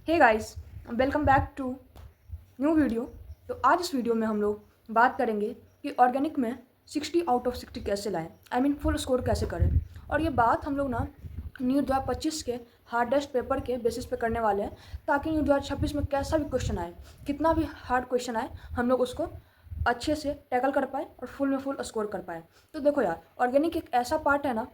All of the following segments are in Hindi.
Hey guys, welcome back to new video. तो आज इस वीडियो में हम लोग बात करेंगे कि ऑर्गेनिक में 60 आउट ऑफ 60 कैसे लाएं, आई मीन फुल स्कोर कैसे करें। और ये बात हम लोग ना न्यू 2025 के हार्डेस्ट पेपर के बेसिस पे करने वाले हैं, ताकि न्यू 2026 में कैसा भी क्वेश्चन आए, कितना भी हार्ड क्वेश्चन आए, हम लोग उसको अच्छे से टैकल कर पाए और फुल में फुल स्कोर कर पाए। तो देखो यार, ऑर्गेनिक एक ऐसा पार्ट है ना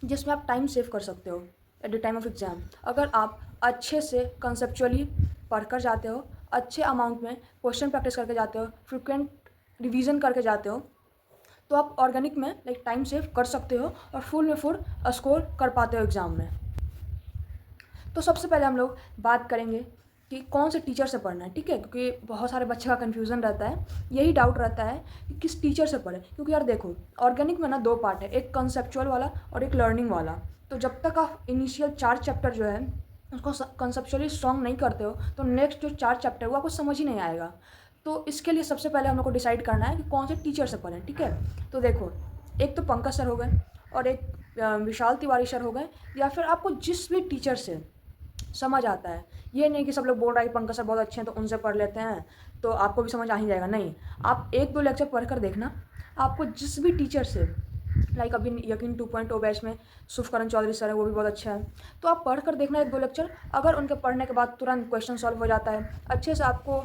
जिसमें आप टाइम सेव कर सकते हो at the time of exam. अगर आप अच्छे से कंसेप्चुअली पढ़कर जाते हो, अच्छे अमाउंट में क्वेश्चन प्रैक्टिस करके जाते हो, फ्रिक्वेंट रिवीजन करके जाते हो, तो आप ऑर्गेनिक में लाइक टाइम सेव कर सकते हो और फुल में फुल स्कोर कर पाते हो एग्ज़ाम में। तो सबसे पहले हम लोग बात करेंगे कि कौन से टीचर से पढ़ना है, ठीक है। क्योंकि बहुत सारे बच्चे का कन्फ्यूज़न रहता है, यही डाउट रहता है कि किस टीचर से पढ़े। क्योंकि यार देखो, ऑर्गेनिक में ना दो पार्ट है, एक कंसेप्चुअल वाला और एक लर्निंग वाला। तो जब तक आप इनिशियल 4 चैप्टर जो है उसको कंसेप्चुअली स्ट्रॉन्ग नहीं करते हो, तो नेक्स्ट जो 4 चैप्टर वो आपको समझ ही नहीं आएगा। तो इसके लिए सबसे पहले हम लोग को डिसाइड करना है कि कौन से टीचर से पढ़ें, ठीक है। तो देखो, एक तो पंकज सर हो गए और एक विशाल तिवारी सर हो गए, या फिर आपको जिस भी टीचर से समझ आता है। ये नहीं कि सब लोग बोल रहा है कि पंकज सर बहुत अच्छे हैं तो उनसे पढ़ लेते हैं तो आपको भी समझ आ ही जाएगा। नहीं, आप एक दो लेक्चर पढ़ कर देखना, आपको जिस भी टीचर से, लाइक अभी यकीन 2.0 बैच में सुफकरण चौधरी सर है, वो भी बहुत अच्छा है। तो आप पढ़ कर देखना एक दो लेक्चर, अगर उनके पढ़ने के बाद तुरंत क्वेश्चन सॉल्व हो जाता है, अच्छे से आपको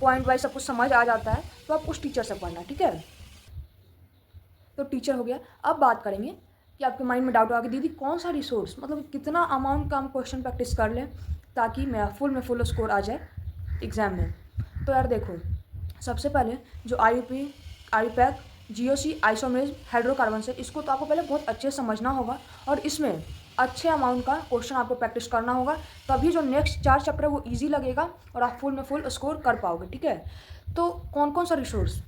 पॉइंट वाइज सब कुछ समझ आ जाता है, तो आप उस टीचर से पढ़ना, ठीक है। तो टीचर हो गया। अब बात करेंगे कि आपके माइंड में डाउट होगा कि दीदी कौन सा रिसोर्स, मतलब कितना अमाउंट का हम क्वेश्चन प्रैक्टिस कर लें ताकि मैं फुल स्कोर आ जाए एग्ज़ाम में। तो यार देखो, सबसे पहले जो IUP, IUPAC, GOC, isomerism, hydrocarbon से, इसको तो आपको पहले बहुत अच्छे से समझना होगा और इसमें अच्छे अमाउंट का क्वेश्चन आपको प्रैक्टिस करना होगा, तभी जो नेक्स्ट 4 चैप्टर है वो ईजी लगेगा और आप फुल स्कोर कर पाओगे, ठीक है। तो कौन कौन सा रिसोर्स,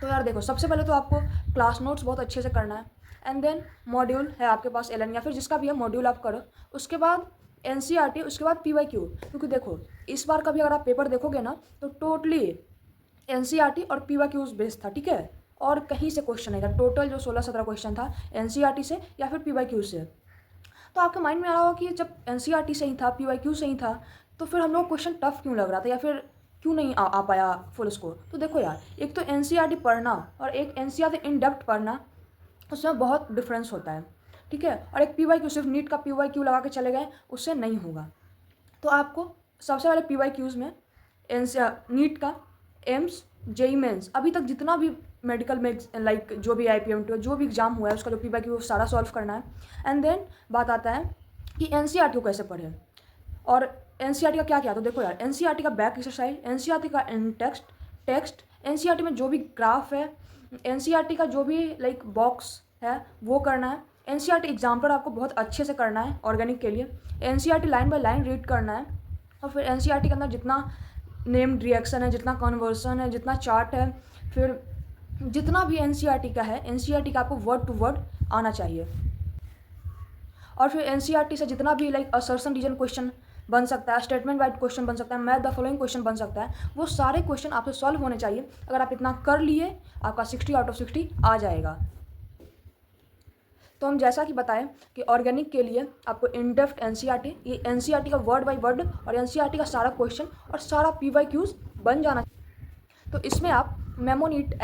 तो यार देखो, सबसे पहले तो आपको क्लास नोट्स बहुत अच्छे से करना है, एंड देन मॉड्यूल है आपके पास LN या फिर जिसका भी है मॉड्यूल आप करो। उसके बाद NCERT, उसके बाद PYQ। क्योंकि देखो, इस बार का भी अगर आप पेपर देखोगे ना तो टोटली NCERT और PYQ बेस्ड था, ठीक है। और कहीं से क्वेश्चन नहीं था, टोटल जो 16-17 क्वेश्चन था NCERT से या फिर PYQ से। तो आपके माइंड में आ रहा होगा कि जब NCERT से ही था, PYQ से ही था, तो फिर हम लोग क्वेश्चन टफ क्यों लग रहा था या फिर क्यों नहीं आ पाया फुल स्कोर। तो देखो यार, एक तो NCERT पढ़ना और एक NCERT इन डेप्थ पढ़ना, उसमें बहुत डिफरेंस होता है, ठीक है। और एक PYQ, सिर्फ नीट का PYQ लगा के चले गए, उससे नहीं होगा। तो आपको सबसे पहले PYQs में नीट का, एम्स, जेई मेंस, अभी तक जितना भी मेडिकल में लाइक जो भी IPMT जो भी एग्जाम हुआ है उसका जो PYQ सारा सॉल्व करना है। एंड देन बात आता है कि NCERT को कैसे पढ़ें और NCERT का क्या क्या। तो देखो यार, NCERT का बैक एक्सरसाइज, NCERT का इन टेक्स्ट, NCERT में जो भी ग्राफ है, NCERT का जो भी लाइक बॉक्स है वो करना है। NCERT एग्जाम्पल आपको बहुत अच्छे से करना है ऑर्गेनिक के लिए। NCERT line by line read करना है और फिर NCERT के अंदर जितना नेम्ड रिएक्शन है, जितना कन्वर्सन है, जितना चार्ट है, फिर जितना भी NCERT का है, NCERT का आपको वर्ड टू वर्ड आना चाहिए। और फिर NCERT से जितना भी लाइक असर्शन रीजन क्वेश्चन बन सकता है, स्टेटमेंट वाइज क्वेश्चन बन सकता है, मैथ द फॉलोइंग क्वेश्चन बन सकता है, वो सारे क्वेश्चन आपसे सॉल्व होने चाहिए। अगर आप इतना कर लिए, आपका 60 आउट ऑफ 60 आ जाएगा। तो हम जैसा कि बताएं कि ऑर्गेनिक के लिए आपको इन डेप्थ NCERT, ये NCERT का वर्ड बाय वर्ड और NCERT का सारा क्वेश्चन और सारा PYQs बन जाना चाहिए। तो इसमें आप मेमोनीट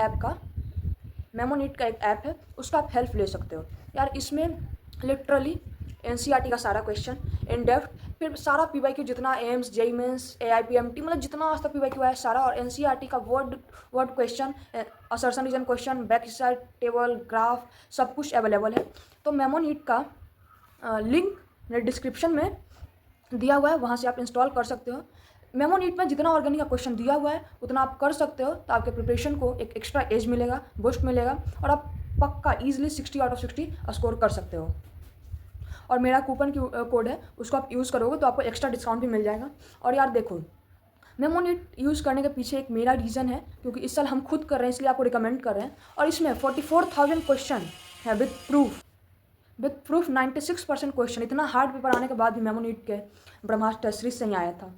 का एक ऐप है, उसका आप हेल्प ले सकते हो यार। इसमें लिटरली NCERT का सारा क्वेश्चन इन डेप्थ, फिर सारा PYQ जितना एम्स, जेई मेंस, AIPMT, मतलब जितना आज तक PYQ है सारा, और NCERT का word question, assertion reason question, back side table, graph, सब कुछ अवेलेबल है। तो मेमोनीट का लिंक मेरे डिस्क्रिप्शन में दिया हुआ है, वहाँ से आप इंस्टॉल कर सकते हो। मेमोनीट में जितना ऑर्गेनिक का क्वेश्चन दिया हुआ है उतना आप कर सकते हो, तो आपके प्रिपरेशन को एक एक्स्ट्रा एज मिलेगा, बूस्ट मिलेगा और आप पक्का ईजिली 60 आउट ऑफ 60 स्कोर कर सकते हो। और मेरा कूपन कोड है, उसको आप यूज़ करोगे तो आपको एक्स्ट्रा डिस्काउंट भी मिल जाएगा। और यार देखो, मेमोनीट यूज़ करने के पीछे एक मेरा रीज़न है, क्योंकि इस साल हम खुद कर रहे हैं इसलिए आपको रिकमेंड कर रहे हैं। और इसमें 44,000 क्वेश्चन है विथ प्रूफ 96% क्वेश्चन। इतना हार्ड पेपर आने के बाद भी मेमोनीट के ब्रह्मास्त्र सीरीज से ही आया था,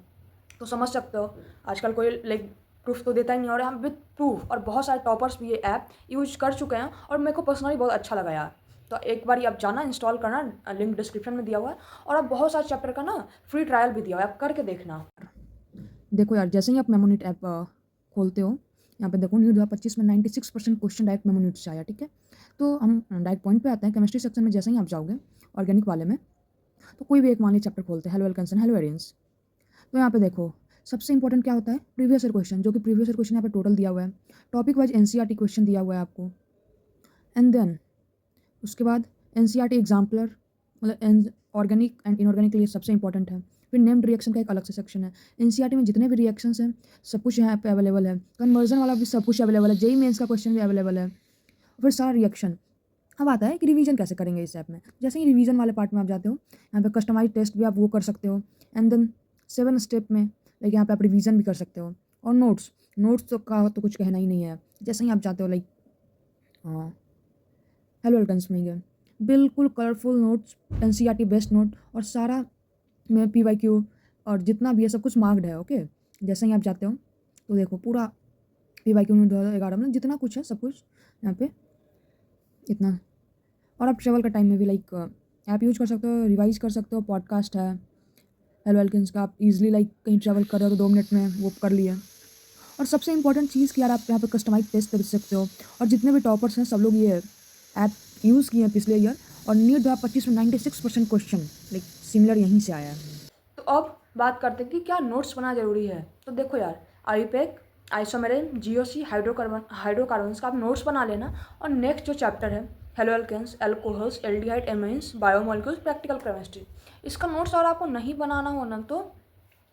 तो समझ सकते हो आजकल कोई लाइक प्रूफ तो देता ही नहीं। और हम विथ प्रूफ, और बहुत सारे टॉपर्स भी ये ऐप यूज कर चुके हैं और मेरे को पर्सनली बहुत अच्छा लगा यार। तो एक बार आप जाना, इंस्टॉल करना, लिंक डिस्क्रिप्शन में दिया हुआ है। और आप बहुत सारे चैप्टर का ना फ्री ट्रायल भी दिया हुआ है, आप करके देखना। देखो यार, जैसे ही आप मेमोनीट ऐप खोलते हो, यहाँ पे देखो नीट 2025 में 96% क्वेश्चन डायरेक्ट मेमोनीट से आया, ठीक है। तो हम डायरेक्ट पॉइंट पे आते हैं। केमिस्ट्री सेक्शन में जैसे ही आप जाओगे ऑर्गेनिक वाले में, तो कोई भी एक मान लीजिए चैप्टर खोलते हैं, हेलो एल्केन्स, हेलो एरियंस। तो यहाँ पे देखो सबसे इंपॉर्टेंट क्या होता है, प्रीवियस ईयर क्वेश्चन, जो कि प्रीवियस ईयर क्वेश्चन यहाँ पे टोटल दिया हुआ है। टॉपिक वाइज एनसीईआरटी क्वेश्चन दिया हुआ है आपको। एंड देन उसके बाद एनसीईआरटी एग्जाम्पलर, मतलब ऑर्गेनिक एंड इनऑर्गेनिक के लिए सबसे इंपॉर्टेंट है। फिर नेम्ड रिएक्शन का एक अलग से सेक्शन है। एनसीईआरटी में जितने भी रिएक्शंस हैं सब कुछ यहाँ पे अवेलेबल है। कन्वर्जन वाला भी सब कुछ अवेलेबल है। जेईई मेंस का क्वेश्चन भी अवेलेबल है। फिर सारा रिएक्शन। अब आता है कि रिवीजन कैसे करेंगे इस ऐप में। जैसे ही रिवीजन वाले पार्ट में आप जाते हो, यहाँ पे कस्टमाइज टेस्ट भी आप वो कर सकते हो। एंड देन 7 स्टेप में लाइक यहाँ पे आप रिवीजन भी कर सकते हो। और नोट्स तो का तो कुछ कहना ही नहीं है। जैसे ही आप जाते हो लाइक हेलो एल्केन्स में गए, बिल्कुल colourful notes, NCERT best note, और सारा में पीवाईक्यू और जितना भी है सब कुछ मार्क्ड है। ओके, जैसे ही आप जाते हो तो देखो पूरा पीवाईक्यू नोट 2011 में जितना कुछ है सब कुछ यहाँ पे इतना। और आप ट्रेवल का टाइम में भी लाइक ऐप यूज कर सकते हो, रिवाइज कर सकते हो। पॉडकास्ट है हेलो एल्केन्स का, आप इजीली लाइक कहीं ट्रैवल कर रहे हो तो 2 मिनट में वो कर लिए। और सबसे इंपॉर्टेंट चीज़ कि यार आप यहाँ पे कस्टमाइज टेस्ट कर सकते हो। और जितने भी टॉपर्स हैं सब लोग ये ऐप यूज़ किए हैं पिछले ईयर, और नीट 2025 में 96% क्वेश्चन लाइक सिमिलर यहीं से आया है। तो अब बात करते हैं कि क्या नोट्स बनाना ज़रूरी है। तो देखो यार, आईयूपैक, आइसोमेरेन, जीओसी, हाइड्रोकार्बन्स का आप नोट्स बना लेना। और नेक्स्ट जो चैप्टर है haloalkanes, alcohols, aldehyde, amines, biomolecules, practical chemistry, इसका नोट्स अगर आपको नहीं बनाना हो ना तो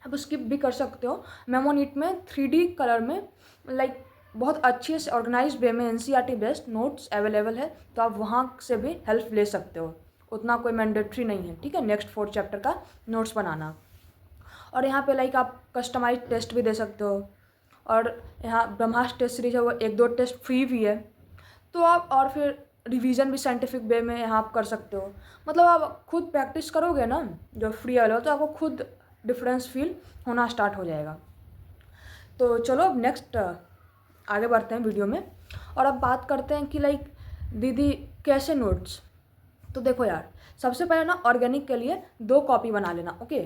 आप स्किप भी कर सकते हो। मेमोनीट में 3D कलर में लाइक बहुत अच्छे से ऑर्गेनाइज वे में एनसीईआरटी बेस्ड नोट्स अवेलेबल है, तो आप वहाँ से भी हेल्प ले सकते हो। उतना कोई मैंडेटरी नहीं है, ठीक है, नेक्स्ट 4 चैप्टर का नोट्स बनाना। और यहाँ पे लाइक आप कस्टमाइज टेस्ट भी दे सकते हो। और यहाँ ब्रह्मास्त्र टेस्ट सीरीज है, वो 1-2 टेस्ट फ्री भी है। तो आप और फिर रिवीजन भी साइंटिफिक वे में यहाँ आप कर सकते हो। मतलब आप खुद प्रैक्टिस करोगे ना जो फ्री वाला हो, तो आपको खुद डिफरेंस फील होना स्टार्ट हो जाएगा। तो चलो अब नेक्स्ट आगे बढ़ते हैं वीडियो में। और अब बात करते हैं कि लाइक दीदी कैसे नोट्स। तो देखो यार, सबसे पहले ना ऑर्गेनिक के लिए 2 कॉपी बना लेना। ओके,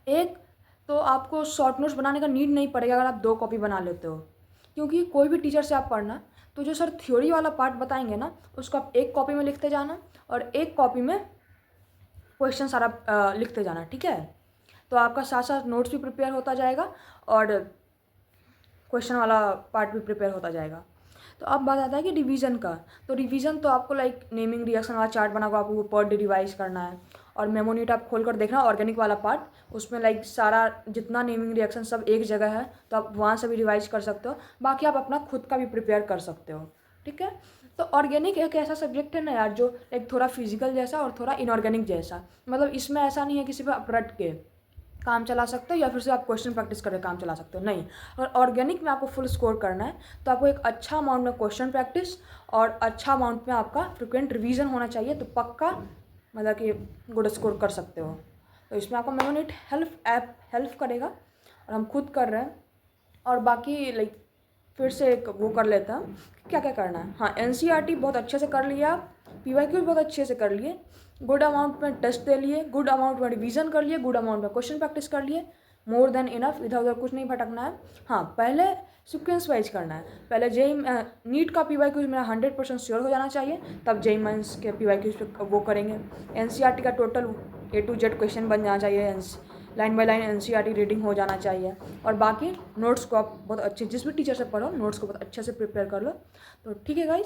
एक तो आपको शॉर्ट नोट्स बनाने का नीड नहीं पड़ेगा अगर आप 2 कॉपी बना लेते हो, क्योंकि कोई भी टीचर से आप पढ़ना तो जो सर थ्योरी वाला पार्ट बताएंगे ना उसको आप 1 कॉपी में लिखते जाना, और 1 कॉपी में क्वेश्चन सारा लिखते जाना, ठीक है। तो आपका साथ साथ नोट्स भी प्रिपेयर होता जाएगा और क्वेश्चन वाला पार्ट भी प्रिपेयर होता जाएगा। तो अब बात आता है कि रिवीजन का। तो रिवीजन तो आपको लाइक नेमिंग रिएक्शन वाला चार्ट बनाकर आपको पर डे रिवाइज करना है। और मेमोनीट आप खोल कर देखना ऑर्गेनिक वाला पार्ट, उसमें लाइक सारा जितना नेमिंग रिएक्शन सब एक जगह है, तो आप वहाँ से भी रिवाइज कर सकते हो। बाकी आप अपना खुद का भी प्रिपेयर कर सकते हो, ठीक है। तो ऑर्गेनिक एक ऐसा सब्जेक्ट है ना यार जो एक थोड़ा फिजिकल जैसा और थोड़ा इनऑर्गेनिक जैसा, मतलब इसमें ऐसा नहीं है किसी पर आप रट के काम चला सकते हो या फिर से आप क्वेश्चन प्रैक्टिस करके काम चला सकते हो, नहीं। अगर ऑर्गेनिक में आपको फुल स्कोर करना है तो आपको एक अच्छा अमाउंट में क्वेश्चन प्रैक्टिस और अच्छा अमाउंट में आपका फ्रिक्वेंट रिवीजन होना चाहिए, तो पक्का मतलब कि गुड स्कोर कर सकते हो। तो इसमें आपको मेमोनीट ऐप हेल्प करेगा और हम खुद कर रहे हैं। और बाकी लाइक फिर से एक वो कर लेता हूँ क्या क्या करना है। हाँ, एनसीईआरटी बहुत अच्छे से कर लिया, पीवाईक्यू बहुत अच्छे से कर लिए, गुड अमाउंट में टेस्ट दे लिए, गुड अमाउंट में रिवीजन कर लिए, गुड अमाउंट में क्वेश्चन प्रैक्टिस कर लिए, मोर देन इनफ, इधर उधर कुछ नहीं भटकना है। हाँ, पहले सीक्वेंस वाइज करना है। पहले जेई नीट का पीवाईक्यू मेरा 100% श्योर हो जाना चाहिए, तब जेई मेंस के पीवाईक्यू पे वो करेंगे। एनसीईआरटी का total A to Z question बन जाना चाहिए, line by line NCERT reading हो जाना चाहिए। और बाकी नोट्स को आप बहुत अच्छे, जिस भी टीचर से पढ़ो नोट्स को बहुत अच्छे से प्रिपेयर कर लो। तो ठीक है guys,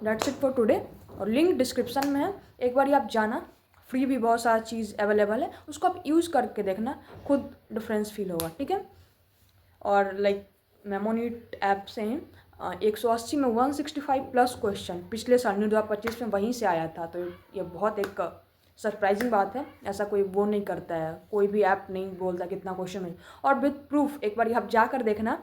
that's it for today. और लिंक डिस्क्रिप्शन में है, एक बार आप जाना, फ्री भी बहुत सारा चीज़ अवेलेबल है, उसको आप यूज़ करके देखना, खुद डिफरेंस फील होगा, ठीक है। और लाइक मेमोनीट ऐप से 180 में 165 प्लस क्वेश्चन पिछले साल 2025 में वहीं से आया था। तो ये बहुत एक सरप्राइजिंग बात है, ऐसा कोई वो नहीं करता है, कोई भी ऐप नहीं बोलता कितना क्वेश्चन में। और विद प्रूफ एक बार आप जाकर देखना